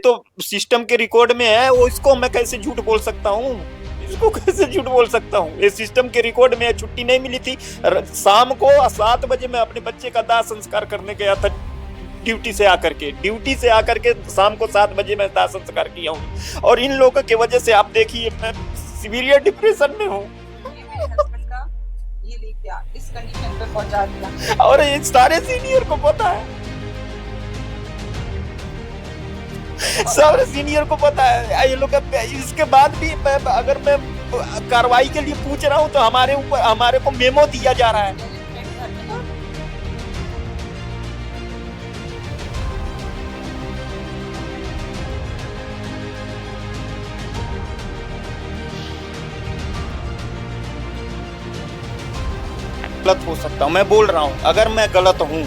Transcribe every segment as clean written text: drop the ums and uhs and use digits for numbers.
तो सिस्टम के रिकॉर्ड में है, वो इसको मैं कैसे झूठ बोल सकता हूँ? इसको कैसे झूठ बोल सकता हूँ? ये सिस्टम के रिकॉर्ड में है, छुट्टी नहीं मिली थी। शाम को 7 बजे मैं अपने बच्चे का दाह संस्कार करने गया था, ड्यूटी से आकर के शाम को 7 बजे मैं दाह संस्कार किया हूँ। और इन लोगों की वजह से आप देखिए मैं सीवियर डिप्रेशन में हूँ। ये देखिए इस कंडीशन पे पहुंचा दिया। और ये सारे सीनियर को पता है, सारे सीनियर को पता है। ये लोग इसके बाद भी अगर मैं कार्रवाई के लिए पूछ रहा हूँ तो हमारे को मेमो दिया जा रहा है। गलत हो सकता हूँ, मैं बोल रहा हूँ, अगर मैं गलत हूँ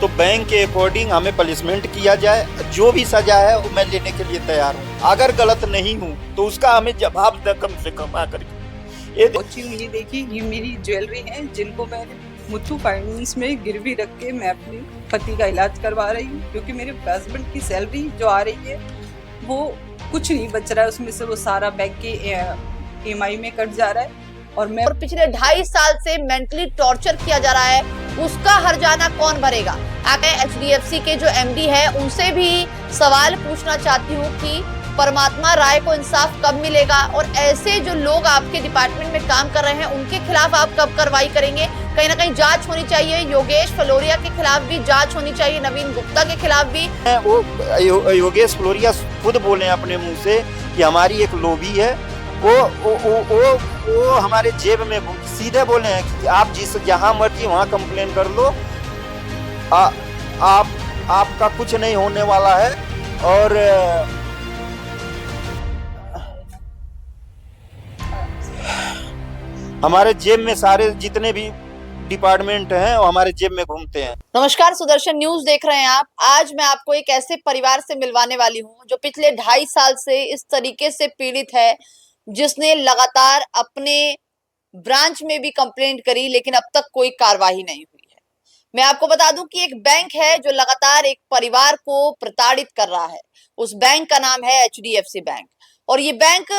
तो बैंक के अकॉर्डिंग हमें पनिशमेंट किया जाए, जो भी सजा है वो मैं लेने के लिए तैयार हूँ। अगर गलत नहीं हूँ तो उसका हमें जवाब दे कम से कम आकर के। ये देखिए, ये मेरी ज्वेलरी है जिनको मैंने मुथू फाइनेंस में गिरवी रख के मैं अपने पति का इलाज करवा रही हूँ, क्योंकि मेरे हस्बैंड की सैलरी जो आ रही है वो कुछ नहीं बच रहा है, उसमें से वो सारा बैंक के EMI में कट जा रहा है। और पिछले 2.5 साल से मेंटली टॉर्चर किया जा रहा है, उसका हर्जाना कौन भरेगा? HDFC के जो MD है उनसे भी सवाल पूछना चाहती हूँ कि परमात्मा राय को इंसाफ कब मिलेगा, और ऐसे जो लोग आपके डिपार्टमेंट में काम कर रहे हैं उनके खिलाफ आप कब कार्रवाई करेंगे? कहीं ना कहीं जांच होनी चाहिए। योगेश फ्लोरिया के खिलाफ भी जांच होनी चाहिए, नवीन गुप्ता के खिलाफ भी। वो योगेश फ्लोरिया खुद बोले अपने मुंह से कि हमारी एक लॉबी है, वो हमारे जेब में सीधे बोले हैं कि आप जहां मर्जी वहां कंप्लेन कर लो, आपका कुछ नहीं होने वाला है। और हमारे जेब में सारे जितने भी डिपार्टमेंट हैं वो हमारे जेब में घूमते हैं। नमस्कार, सुदर्शन न्यूज देख रहे हैं आप। आज मैं आपको एक ऐसे परिवार से मिलवाने वाली हूँ जो पिछले 2.5 साल से इस तरीके से पीड़ित है, जिसने लगातार अपने ब्रांच में भी कंप्लेंट करी लेकिन अब तक कोई कार्रवाई नहीं हुई है। मैं आपको बता दूं कि एक बैंक है जो लगातार एक परिवार को प्रताड़ित कर रहा है। उस बैंक का नाम है HDFC बैंक, और ये बैंक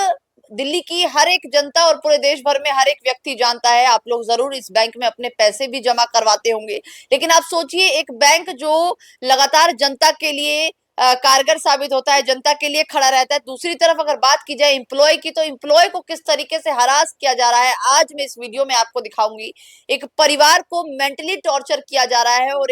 दिल्ली की हर एक जनता और पूरे देश भर में हर एक व्यक्ति जानता है। आप लोग जरूर इस बैंक में अपने पैसे भी जमा करवाते होंगे, लेकिन आप सोचिए एक बैंक जो लगातार जनता के लिए कारगर साबित होता है, जनता के लिए खड़ा रहता है। दूसरी तरफ अगर बात की जाए एम्प्लॉय की, तो एम्प्लॉय को किस तरीके से हरास किया जा रहा है आज मैं इस वीडियो में आपको दिखाऊंगी। एक परिवार को मेंटली टॉर्चर किया जा रहा है, और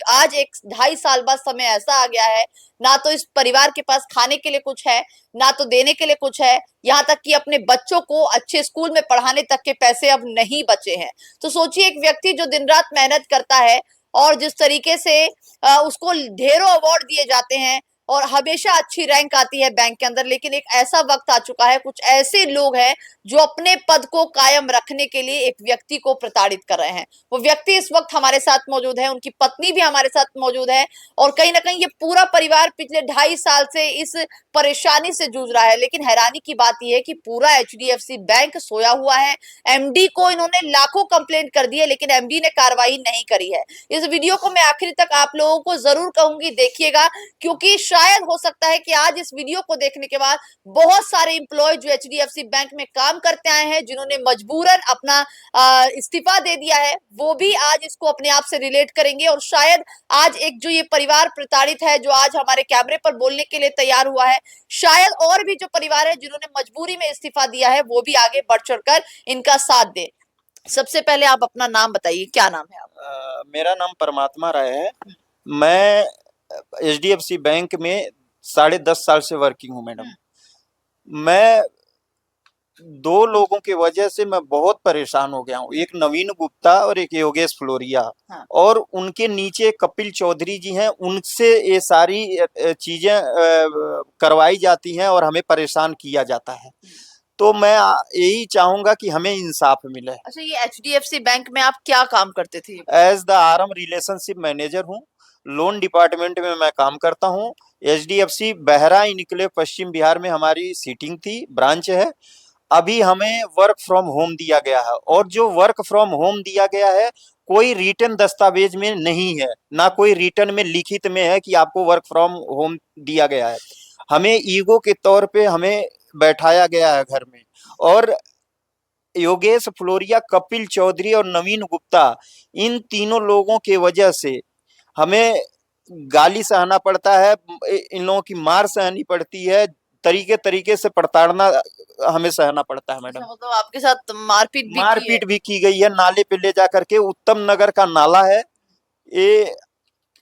आज 2.5 साल बाद समय ऐसा आ गया है, ना तो इस परिवार के पास खाने के लिए कुछ है, ना तो देने के लिए कुछ है, यहाँ तक कि अपने बच्चों को अच्छे स्कूल में पढ़ाने तक के पैसे अब नहीं बचे हैं। तो सोचिए एक व्यक्ति जो दिन रात मेहनत करता है और जिस तरीके से उसको ढेरों अवार्ड दिए जाते हैं और हमेशा अच्छी रैंक आती है बैंक के अंदर, लेकिन एक ऐसा वक्त आ चुका है, कुछ ऐसे लोग हैं जो अपने पद को कायम रखने के लिए एक व्यक्ति को प्रताड़ित कर रहे हैं। वो व्यक्ति इस वक्त हमारे साथ मौजूद है, उनकी पत्नी भी हमारे साथ मौजूद है, और कहीं ना कहीं ये पूरा परिवार पिछले 2.5 साल से इस परेशानी से जूझ रहा है। लेकिन हैरानी की बात यह है कि पूरा HDFC बैंक सोया हुआ है। MD को इन्होंने लाखों कंप्लेंट कर दी है, लेकिन MD ने कार्रवाई नहीं करी है। इस वीडियो को मैं आखिर तक आप लोगों को जरूर कहूंगी देखिएगा, क्योंकि शायद हो सकता है कि आज इस वीडियो को देखने के बाद बहुत सारे एम्प्लॉय जो HDFC बैंक में काम करते आए हैं, जिन्होंने मजबूरन अपना इस्तीफा दे दिया है, वो भी आज इसको अपने आप से रिलेट करेंगे। और शायद आज एक जो ये परिवार प्रताड़ित है, जो आज हमारे कैमरे पर बोलने के लिए तैयार हुआ है, शायद और भी जो परिवार है जिन्होंने मजबूरी में इस्तीफा दिया है, वो भी आगे बढ़ चढ़कर इनका साथ दे। सबसे पहले आप अपना नाम बताइए, क्या नाम है आप? मेरा नाम परमात्मा राय है। मैं HDFC बैंक में 10.5 साल से वर्किंग हूँ मैडम। मैं 2 लोगों की वजह से मैं बहुत परेशान हो गया हूँ, एक नवीन गुप्ता और एक योगेश फ्लोरिया। हाँ। और उनके नीचे कपिल चौधरी जी हैं, उनसे ये सारी चीजें करवाई जाती हैं और हमें परेशान किया जाता है। तो मैं यही चाहूंगा कि हमें इंसाफ मिले। अच्छा, ये HDFC बैंक में आप क्या काम करते थे? As the RM relationship manager हूँ, लोन डिपार्टमेंट में मैं काम करता हूँ। HDFC बहरा इनक्लेव पश्चिम बिहार में हमारी सीटिंग थी, ब्रांच है। अभी हमें वर्क फ्रॉम होम दिया गया है, और जो वर्क फ्रॉम होम दिया गया है कोई रिटर्न दस्तावेज में नहीं है, ना कोई रिटर्न में लिखित में है कि आपको वर्क फ्रॉम होम दिया गया है। हमें ईगो के तौर पे हमें बैठाया गया है घर में। और योगेश फ्लोरिया, कपिल चौधरी और नवीन गुप्ता, इन तीनों लोगों की वजह से हमें गाली सहना पड़ता है, इन लोगों की मार सहनी पड़ती है, तरीके तरीके से प्रताड़ना हमें सहना पड़ता है अच्छा, मैडम। मतलब आपके साथ मारपीट भी की है? मारपीट भी की गई है, नाले पे ले जा करके, उत्तम नगर का नाला है ये।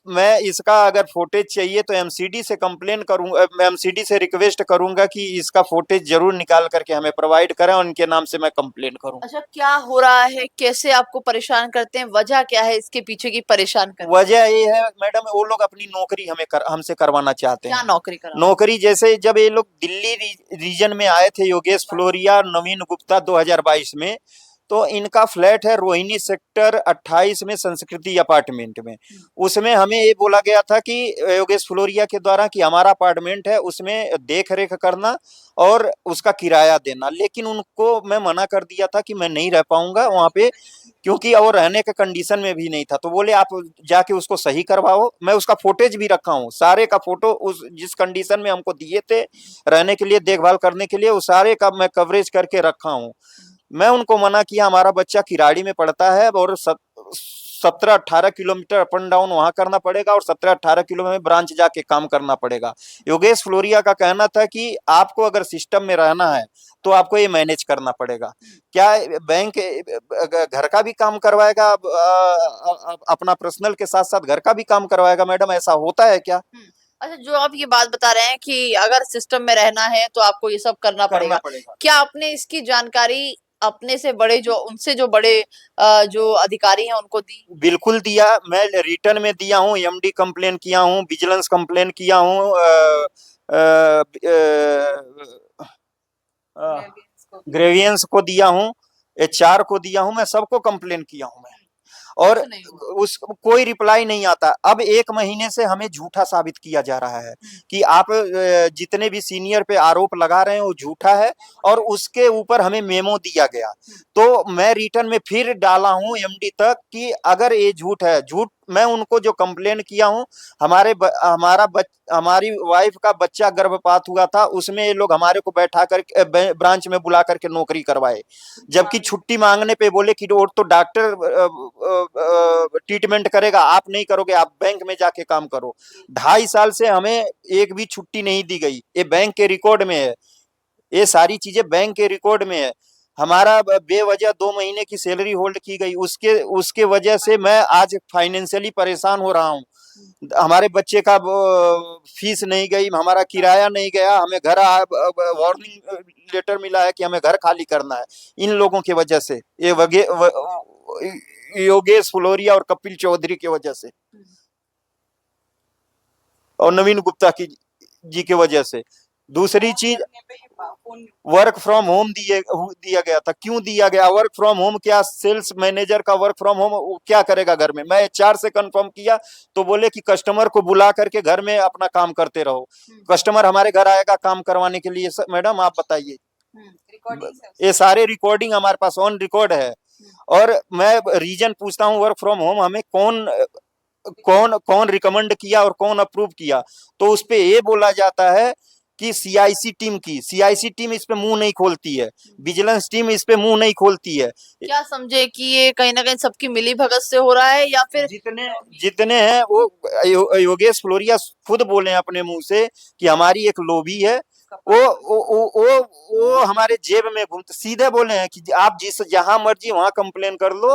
मैं इसका अगर फुटेज चाहिए तो एमसीडी से कंप्लेन करूंगा, मैं एमसीडी से रिक्वेस्ट करूंगा कि इसका फुटेज जरूर निकाल करके हमें प्रोवाइड करें और इनके नाम से मैं कंप्लेन करूं। अच्छा, क्या हो रहा है, कैसे आपको परेशान करते हैं, वजह क्या है इसके पीछे की परेशान करने? वजह ये है मैडम, वो लोग अपनी नौकरी हमसे करवाना चाहते क्या हैं। नौकरी करा? नौकरी जैसे जब ये लोग दिल्ली रीजन में आए थे, योगेश फ्लोरिया, नवीन गुप्ता, 2022 में, तो इनका फ्लैट है रोहिणी सेक्टर 28 में, संस्कृति अपार्टमेंट में। उसमें हमें ये बोला गया था कि योगेश फ्लोरिया के द्वारा कि हमारा अपार्टमेंट है, उसमें देख रेख करना और उसका किराया देना, लेकिन उनको मैं मना कर दिया था कि मैं नहीं रह पाऊंगा वहां पे, क्योंकि और रहने के कंडीशन में भी नहीं था। तो बोले आप जाके उसको सही करवाओ। मैं उसका फुटेज भी रखा हूँ, सारे का फोटो, उस जिस कंडीशन में हमको दिए थे रहने के लिए, देखभाल करने के लिए, उस सारे का मैं कवरेज करके रखा हूँ। मैं उनको मना किया, हमारा बच्चा किराड़ी में पढ़ता है और 17-18 किलोमीटर अप एंड डाउन वहां करना पड़ेगा और 17-18 किलो में ब्रांच जाके काम करना पड़ेगा। योगेश फ्लोरिया का कहना था कि आपको अगर सिस्टम में रहना है तो आपको ये मैनेज करना पड़ेगा। क्या बैंक घर का भी काम करवाएगा, अपना पर्सनल के साथ साथ घर का भी काम करवाएगा? मैडम ऐसा होता है क्या? अच्छा, जो आप ये बात बता रहे हैं कि अगर सिस्टम में रहना है तो आपको ये सब करना पड़ेगा, क्या आपने इसकी जानकारी अपने से बड़े, जो उनसे जो बड़े जो अधिकारी हैं उनको दी? बिल्कुल दिया, मैं रिटर्न में दिया हूँ, एमडी कंप्लेन किया हूँ, विजिलेंस कंप्लेन किया हूँ, ग्रेवियंस को दिया हूँ, एचआर को दिया हूँ, मैं सबको कंप्लेन किया हूँ मैं, और उस कोई रिप्लाई नहीं आता। अब 1 महीने से हमें झूठा साबित किया जा रहा है कि आप जितने भी सीनियर पे आरोप लगा रहे हैं वो झूठा है, और उसके ऊपर हमें मेमो दिया गया। तो मैं रिटर्न में फिर डाला हूं एमडी तक कि अगर ये झूठ है, झूठ, मैं उनको जो कंप्लेन किया हूं, हमारी वाइफ का बच्चा गर्भपात हुआ था, उसमें ये लोग हमारे को बैठा कर ब्रांच में बुला करके नौकरी करवाए, जबकि छुट्टी मांगने पे बोले कि वो तो डॉक्टर ट्रीटमेंट करेगा, आप नहीं करोगे, आप बैंक में जाके काम करो। 2.5 साल से हमें एक भी छुट्टी नहीं दी गई, ये बैंक के रिकॉर्ड में है, ये सारी चीजें बैंक के रिकॉर्ड में है। हमारा बेवजह 2 महीने की सैलरी होल्ड की गई, उसके वजह से मैं आज फाइनेंशियली परेशान हो रहा हूँ। हमारे बच्चे का फीस नहीं गई, हमारा किराया नहीं गया, हमें घर वार्निंग लेटर मिला है कि हमें घर खाली करना है, इन लोगों की वजह से, योगेश फ्लोरिया और कपिल चौधरी की वजह से और नवीन गुप्ता जी की वजह से। दूसरी चीज, वर्क फ्रॉम होम दिया गया था। क्यों दिया गया वर्क फ्रॉम होम? क्या सेल्स मैनेजर का वर्क फ्रॉम होम क्या करेगा घर में? मैं एचआर से कंफर्म किया तो बोले कि कस्टमर को बुला करके घर में अपना काम करते रहो। कस्टमर हमारे घर आएगा काम करवाने के लिए? मैडम आप बताइए, ये सारे रिकॉर्डिंग हमारे पास ऑन रिकॉर्ड है। और मैं रीजन पूछता हूँ, वर्क फ्रॉम होम हमें कौन कौन कौन रिकमेंड किया और कौन अप्रूव किया? तो उस पे ये बोला जाता है कि सीआईसी टीम इस पे मुंह नहीं खोलती है, विजिलेंस टीम इस पे मुंह नहीं खोलती है। क्या समझे कि ये कहीं ना कहीं सबकी मिली भगत से हो रहा है, या फिर जितने हैं वो योगेश फ्लोरिया खुद बोले अपने मुंह से कि हमारी एक लॉबी है, वो हमारे जेब में घूमते, सीधे बोले हैं कि आप जहां मर्जी वहां कंप्लेन कर लो,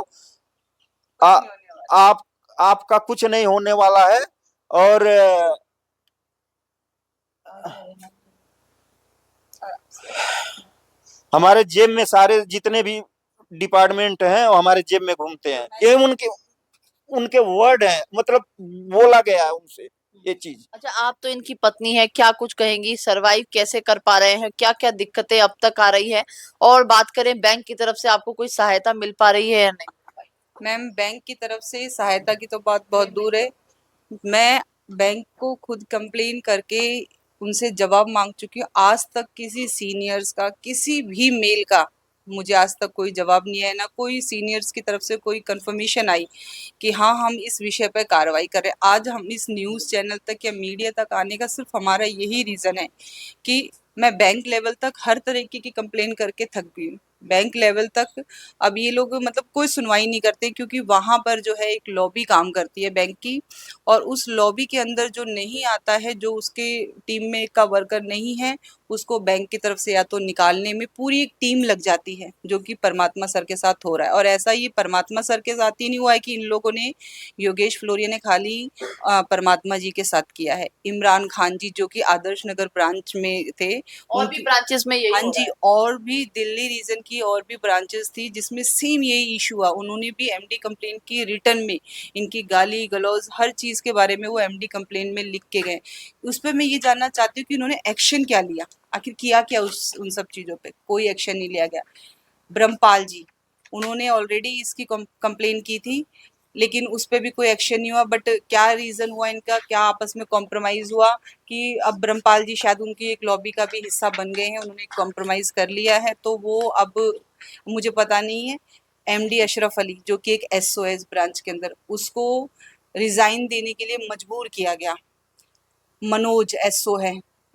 आप आपका कुछ नहीं होने वाला है। और हमारे जेब में सारे जितने भी डिपार्टमेंट हैं वो हमारे जेब में घूमते हैं, ये उनके वर्ड हैं, मतलब बोला गया है उनसे ये चीज। अच्छा, आप तो इनकी पत्नी है, क्या कुछ कहेंगी, सरवाइव कैसे कर पा रहे हैं, क्या क्या दिक्कतें अब तक आ रही है? और बात करें बैंक की तरफ से आपको कोई सहायता मिल पा रही है या नहीं? मैम, बैंक की तरफ से सहायता की तो बात बहुत दूर है। मैं बैंक को खुद कंप्लेन करके उनसे जवाब मांग चुकी हूँ। आज तक किसी सीनियर्स का किसी भी मेल का मुझे आज तक कोई जवाब नहीं आया, ना कोई सीनियर्स की तरफ से कोई कंफर्मेशन आई कि हाँ हम इस विषय पर कार्रवाई करें। आज हम इस न्यूज़ चैनल तक या मीडिया तक आने का सिर्फ हमारा यही रीज़न है कि मैं बैंक लेवल तक हर तरीके की कंप्लेन करके थक गई हूँ। बैंक लेवल तक अब ये लोग मतलब कोई सुनवाई नहीं करते, क्योंकि वहाँ पर जो है एक लॉबी काम करती है बैंक की, और उस लॉबी के अंदर जो नहीं आता है, जो उसके टीम में का वर्कर नहीं है, उसको बैंक की तरफ से या तो निकालने में पूरी एक टीम लग जाती है, जो कि परमात्मा सर के साथ हो रहा है। और ऐसा ये परमात्मा सर के साथ ही नहीं हुआ है कि इन लोगों ने, योगेश फ्लोरिया ने खाली परमात्मा जी के साथ किया है। इमरान खान जी जो कि आदर्श नगर ब्रांच में थे, और भी ब्रांचेस में यही हाँ हो रहा जी, है। और भी दिल्ली रीजन की और भी ब्रांचेस थी जिसमें सेम यही इशू हुआ। उन्होंने भी एमडी कंप्लेन की, रिटर्न में इनकी गाली गलौज हर चीज़ के बारे में वो एमडी कंप्लेन में लिख के गए। उस पर मैं ये जानना चाहती हूँ कि उन्होंने एक्शन क्या लिया, आखिर किया क्या उन सब चीज़ों पे? कोई एक्शन नहीं लिया गया। ब्रह्मपाल जी, उन्होंने ऑलरेडी इसकी कंप्लेन की थी, लेकिन उस पे भी कोई एक्शन नहीं हुआ। बट क्या रीज़न हुआ इनका, क्या आपस में कॉम्प्रोमाइज़ हुआ कि अब ब्रह्मपाल जी शायद उनकी एक लॉबी का भी हिस्सा बन गए हैं, उन्होंने कॉम्प्रोमाइज़ कर लिया है, तो वो अब मुझे पता नहीं है। एमडी अशरफ अली जो कि एक एसओएस ब्रांच के अंदर, उसको रिज़ाइन देने के लिए मजबूर किया गया। मनोज एसओ है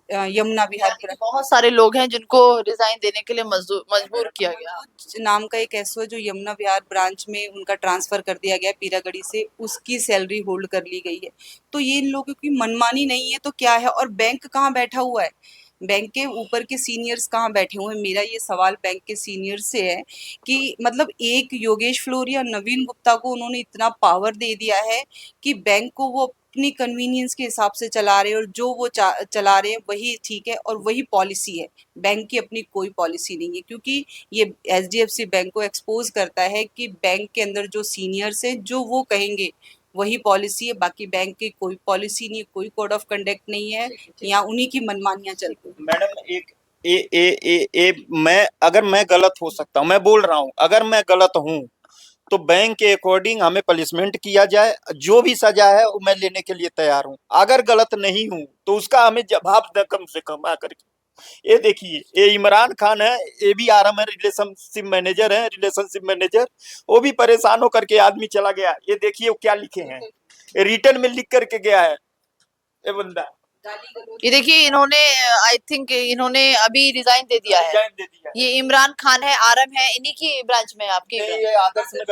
यमुना विहार यानी कि बहुत सारे लोग हैं जिनको रिजाइन देने के लिए मजबूर किया गया। मनोज नाम का एक एसओ है जो यमुना विहार ब्रांच में उनका ट्रांसफर कर दिया गया पीरागढ़ी से, उसकी सैलरी होल्ड कर ली गई है। तो ये इन लोगों की मनमानी नहीं है तो क्या है? और बैंक कहाँ बैठा हुआ है? बैंक के ऊपर के सीनियर्स कहाँ बैठे हुए हैं? मेरा ये सवाल बैंक के सीनियर से है कि मतलब एक योगेश फ्लोरिया, नवीन गुप्ता को उन्होंने इतना पावर दे दिया है कि बैंक को वो अपनी कन्वीनियंस के हिसाब से चला रहे हैं, और जो वो चला रहे हैं वही ठीक है और वही पॉलिसी है। बैंक की अपनी कोई पॉलिसी नहीं है, क्योंकि ये एचडीएफसी बैंक को एक्सपोज करता है कि बैंक के अंदर जो सीनियर्स हैं जो वो कहेंगे वही पॉलिसी है, बाकी बैंक की कोई पॉलिसी नहीं है, कोई कोड ऑफ कंडक्ट नहीं है, यहाँ उन्हीं की मनमानियां चलती हैं। मैडम एक मैं गलत हो सकता हूँ, मैं बोल रहा हूँ अगर मैं गलत हूँ तो बैंक के अकॉर्डिंग हमें पनिशमेंट किया जाए, जो भी सजा है वो मैं लेने के लिए तैयार हूँ। अगर गलत नहीं हूँ तो उसका हमें जवाब दे कम से कम आकर के। ये देखिए, ये इमरान खान है, ये भी आराम है, रिलेशनशिप मैनेजर है, रिलेशनशिप मैनेजर, वो भी परेशान होकर के आदमी चला गया। ये देखिए वो क्या लिखे हैं, रिटर्न में लिख करके गया है ये बंदा। ये देखिए, इन्होंने आई थिंक इन्होंने अभी रिजाइन दे दिया है। रिजाइन दे दिया ये इमरान खान है, आरम है, इन्हीं की ब्रांच में है आपकी? नहीं, ये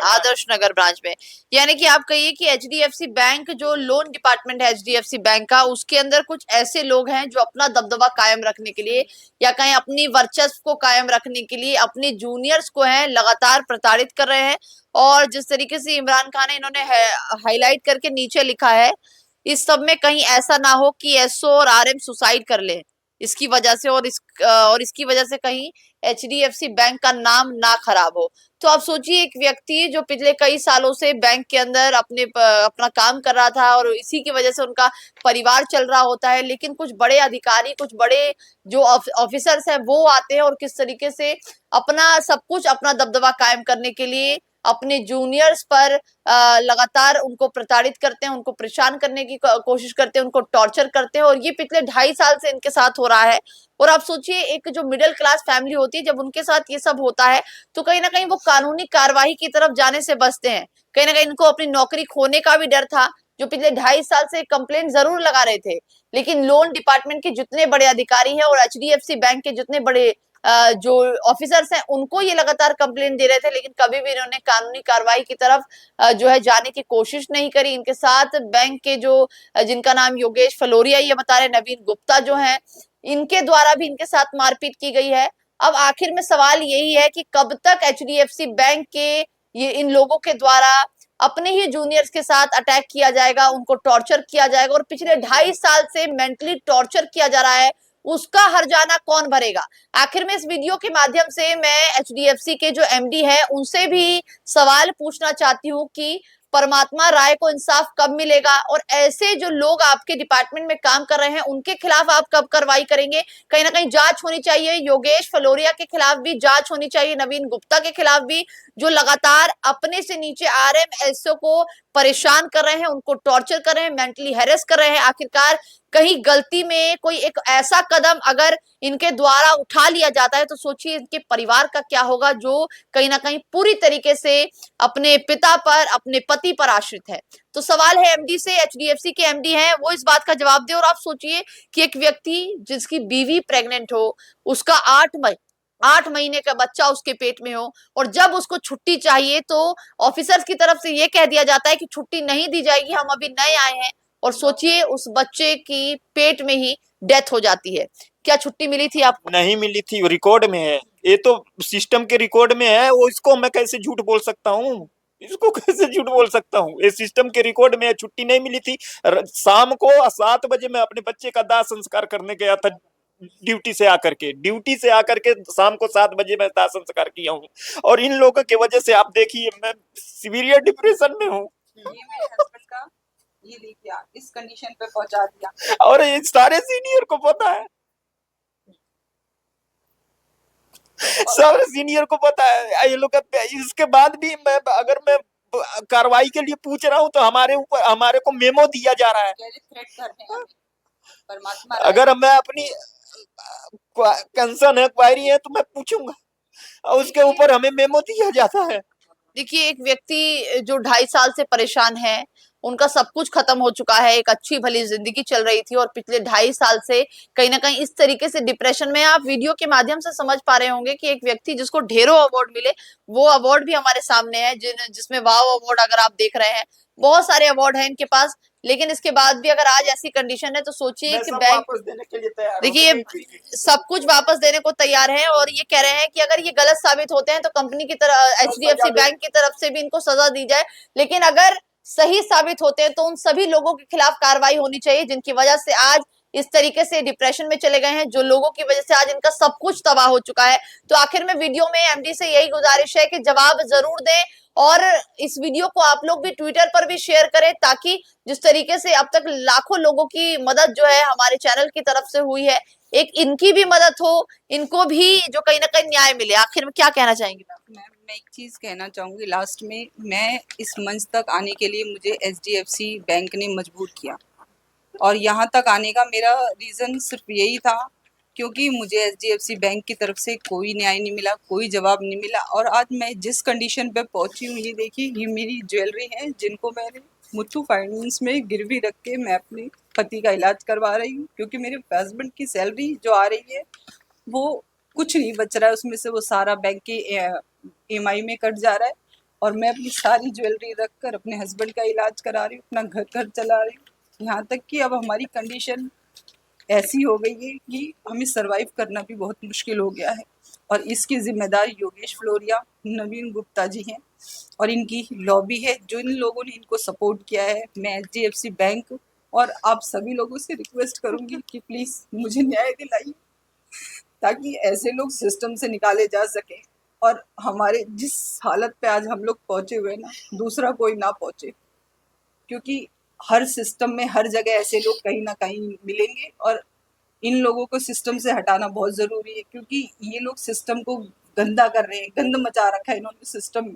आदर्श नगर ब्रांच में। यानी कि आप कहिए कि एचडीएफसी बैंक जो लोन डिपार्टमेंट है एचडीएफसी बैंक का, उसके अंदर कुछ ऐसे लोग हैं जो अपना दबदबा कायम रखने के लिए या कहीं अपनी वर्चस्व को कायम रखने के लिए अपने जूनियर्स को है लगातार प्रताड़ित कर रहे हैं। और जिस तरीके से इमरान खान है, इन्होंने हाईलाइट करके नीचे लिखा है, इस सब में कहीं ऐसा ना हो कि एसओ और आरएम सुसाइड कर ले इसकी वजह से, और इसकी वजह से कहीं एचडीएफसी बैंक का नाम ना खराब हो। तो आप सोचिए, एक व्यक्ति जो पिछले कई सालों से बैंक के अंदर अपना काम कर रहा था और इसी की वजह से उनका परिवार चल रहा होता है, लेकिन कुछ बड़े अधिकारी, कुछ बड़े जो ऑफिसर्स हैं वो आते हैं और किस तरीके से अपना सब कुछ, अपना दबदबा कायम करने के लिए अपने जूनियर्स पर लगातार उनको प्रताड़ित करते हैं, उनको परेशान करने की कोशिश करते हैं, उनको टॉर्चर करते हैं। और ये पिछले 2.5 साल से इनके साथ हो रहा है। और आप सोचिए, एक जो मिडिल क्लास फैमिली होती है, जब उनके साथ ये सब होता है तो कहीं ना कहीं वो कानूनी कार्रवाई की तरफ जाने से बचते हैं। कहीं ना कहीं इनको अपनी नौकरी खोने का भी डर था, जो पिछले 2.5 साल से कंप्लेंट जरूर लगा रहे थे, लेकिन लोन डिपार्टमेंट के जितने बड़े अधिकारी हैं और एचडीएफसी बैंक के जितने बड़े जो ऑफिसर्स हैं, उनको ये लगातार कंप्लेंट दे रहे थे, लेकिन कभी भी इन्होंने कानूनी कार्रवाई की तरफ जो है जाने की कोशिश नहीं करी। इनके साथ बैंक के जो जिनका नाम योगेश फ्लोरिया ये बता रहे, नवीन गुप्ता जो है, इनके द्वारा भी इनके साथ मारपीट की गई है। अब आखिर में सवाल यही है कि कब तक एचडीएफसी बैंक के ये इन लोगों के द्वारा अपने ही जूनियर्स के साथ अटैक किया जाएगा, उनको टॉर्चर किया जाएगा, और पिछले 2.5 साल से मेंटली टॉर्चर किया जा रहा है, उसका हर्जाना कौन भरेगा? आखिर में इस वीडियो के माध्यम से मैं एचडीएफसी के जो एमडी है उनसे भी सवाल पूछना चाहती हूँ कि परमात्मा राय को इंसाफ कब मिलेगा, और ऐसे जो लोग आपके डिपार्टमेंट में काम कर रहे हैं उनके खिलाफ आप कब कार्रवाई करेंगे? कहीं ना कहीं जांच होनी चाहिए, योगेश फ्लोरिया के खिलाफ भी जांच होनी चाहिए, नवीन गुप्ता के खिलाफ भी, जो लगातार अपने से नीचे आरएम एसओ को परेशान कर रहे हैं, उनको टॉर्चर कर रहे हैं, मेंटली हैरेस कर रहे हैं। आखिरकार कहीं गलती में कोई एक ऐसा कदम अगर इनके द्वारा उठा लिया जाता है तो सोचिए इनके परिवार का क्या होगा, जो कहीं ना कहीं पूरी तरीके से अपने पिता पर, अपने पति पर आश्रित है। तो सवाल है एमडी से, एचडीएफसी के एमडी हैं, वो इस बात का जवाब दे। और आप सोचिए कि एक व्यक्ति जिसकी बीवी प्रेग्नेंट हो, उसका 8 महीने का बच्चा उसके पेट में हो, और जब उसको छुट्टी चाहिए तो ऑफिसर्स की तरफ से ये कह दिया जाता है कि छुट्टी नहीं दी जाएगी, हम अभी नए आए हैं। और सोचिए उस बच्चे की पेट में ही डेथ हो जाती है। क्या छुट्टी मिली थी आपको? नहीं मिली थी, रिकॉर्ड में है, ये तो सिस्टम के रिकॉर्ड में है। वो इसको मैं कैसे झूठ बोल सकता हूँ, इसको कैसे झूठ बोल सकता हूँ? ये सिस्टम के रिकॉर्ड में है, छुट्टी नहीं मिली थी। शाम को 7 बजे मैं अपने बच्चे का दाह संस्कार करने गया था, ड्यूटी से आकर के शाम को 7 बजे मैं दाह संस्कार किया हूँ। और इन लोगों की वजह से आप देखिए मैं सीवियर डिप्रेशन में हूँ। ये मेरे हस्बैंड का ये लेके आ इस कंडीशन पे पहुंचा दिया। और ये सारे सीनियर को पता है, सब सीनियर को पता है ये लोग। इसके बाद भी अगर मैं कार्रवाई के लिए पूछ रहा हूँ तो हमारे को मेमो दिया जा रहा है। थ्रेट कर रहे हैं परमात्मा। अगर मैं अपनी कंसर्न है, क्वायरी है तो मैं पूछूंगा, और उसके ऊपर हमें मेमो दिया जाता है। देखिए एक व्यक्ति जो 2.5 साल से परेशान है, उनका सब कुछ खत्म हो चुका है, एक अच्छी भली जिंदगी चल रही थी, और पिछले 2.5 साल से कहीं ना कहीं इस तरीके से डिप्रेशन में। आप वीडियो के माध्यम से समझ पा रहे होंगे कि एक व्यक्ति जिसको ढेरों अवार्ड मिले, वो अवार्ड भी हमारे सामने है, जिसमें वाव अवार्ड अगर आप देख रहे हैं, बहुत सारे अवार्ड हैं इनके पास, लेकिन इसके बाद भी अगर आज ऐसी कंडीशन है तो सोचिए कि बैंक वापस देने के लिए तैयार हूं। देखिए सब कुछ वापस देने को तैयार है, और ये कह रहे हैं कि अगर ये गलत साबित होते हैं तो कंपनी की तरफ, एचडीएफसी बैंक की तरफ से भी इनको सजा दी जाए। लेकिन अगर सही साबित होते हैं तो उन सभी लोगों के खिलाफ कार्रवाई होनी चाहिए जिनकी वजह से आज इस तरीके से डिप्रेशन में चले गए हैं, जो लोगों की वजह से आज इनका सब कुछ तबाह हो चुका है। तो आखिर में वीडियो में एमडी से यही गुजारिश है कि जवाब जरूर दें, और इस वीडियो को आप लोग भी ट्विटर पर भी शेयर करें, ताकि जिस तरीके से अब तक लाखों लोगों की मदद जो है हमारे चैनल की तरफ से हुई है, एक इनकी भी मदद हो, इनको भी जो कहीं ना कहीं न्याय मिले। आखिर में क्या कहना चाहेंगे? मैं एक चीज़ कहना चाहूँगी लास्ट में। मैं इस मंच तक आने के लिए मुझे एचडीएफसी बैंक ने मजबूर किया, और यहाँ तक आने का मेरा रीज़न सिर्फ यही था क्योंकि मुझे एचडीएफसी बैंक की तरफ से कोई न्याय नहीं मिला, कोई जवाब नहीं मिला। और आज मैं जिस कंडीशन पे पहुँची हूँ, ये देखिए, ये मेरी ज्वेलरी है जिनको मैंने मुथ्थू फाइनेंस में गिरवी रख के मैं अपने पति का इलाज करवा रही हूँ, क्योंकि मेरे हस्बैंड की सैलरी जो आ रही है वो कुछ नहीं बच रहा है उसमें से, वो सारा बैंक के ईएमआई में कट जा रहा है, और मैं अपनी सारी ज्वेलरी रख कर अपने हस्बैंड का इलाज करा रही हूँ, अपना घर चला रही हूँ। यहाँ तक कि अब हमारी कंडीशन ऐसी हो गई है कि हमें सरवाइव करना भी बहुत मुश्किल हो गया है, और इसकी जिम्मेदार योगेश फ्लोरिया, नवीन गुप्ता जी हैं, और इनकी लॉबी है जो इन लोगों ने इनको सपोर्ट किया है। मैं एचडीएफसी बैंक और आप सभी लोगों से रिक्वेस्ट करूंगी कि प्लीज़ मुझे न्याय दिलाइए, ताकि ऐसे लोग सिस्टम से निकाले जा सकें, और हमारे जिस हालत पे आज हम लोग पहुंचे हुए ना, दूसरा कोई ना पहुंचे। क्योंकि हर सिस्टम में हर जगह ऐसे लोग कहीं ना कहीं मिलेंगे, और इन लोगों को सिस्टम से हटाना बहुत ज़रूरी है, क्योंकि ये लोग सिस्टम को गंदा कर रहे हैं, गंद मचा रखा है इन्होंने सिस्टम में।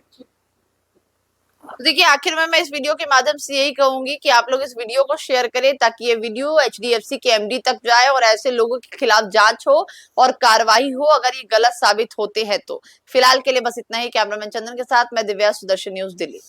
तो देखिए आखिर में मैं इस वीडियो के माध्यम से यही कहूंगी कि आप लोग इस वीडियो को शेयर करें, ताकि ये वीडियो एचडीएफसी के एमडी तक जाए और ऐसे लोगों के खिलाफ जांच हो और कार्रवाई हो अगर ये गलत साबित होते हैं तो। फिलहाल के लिए बस इतना ही। कैमरामैन चंदन के साथ मैं दिव्या, सुदर्शन न्यूज, दिल्ली।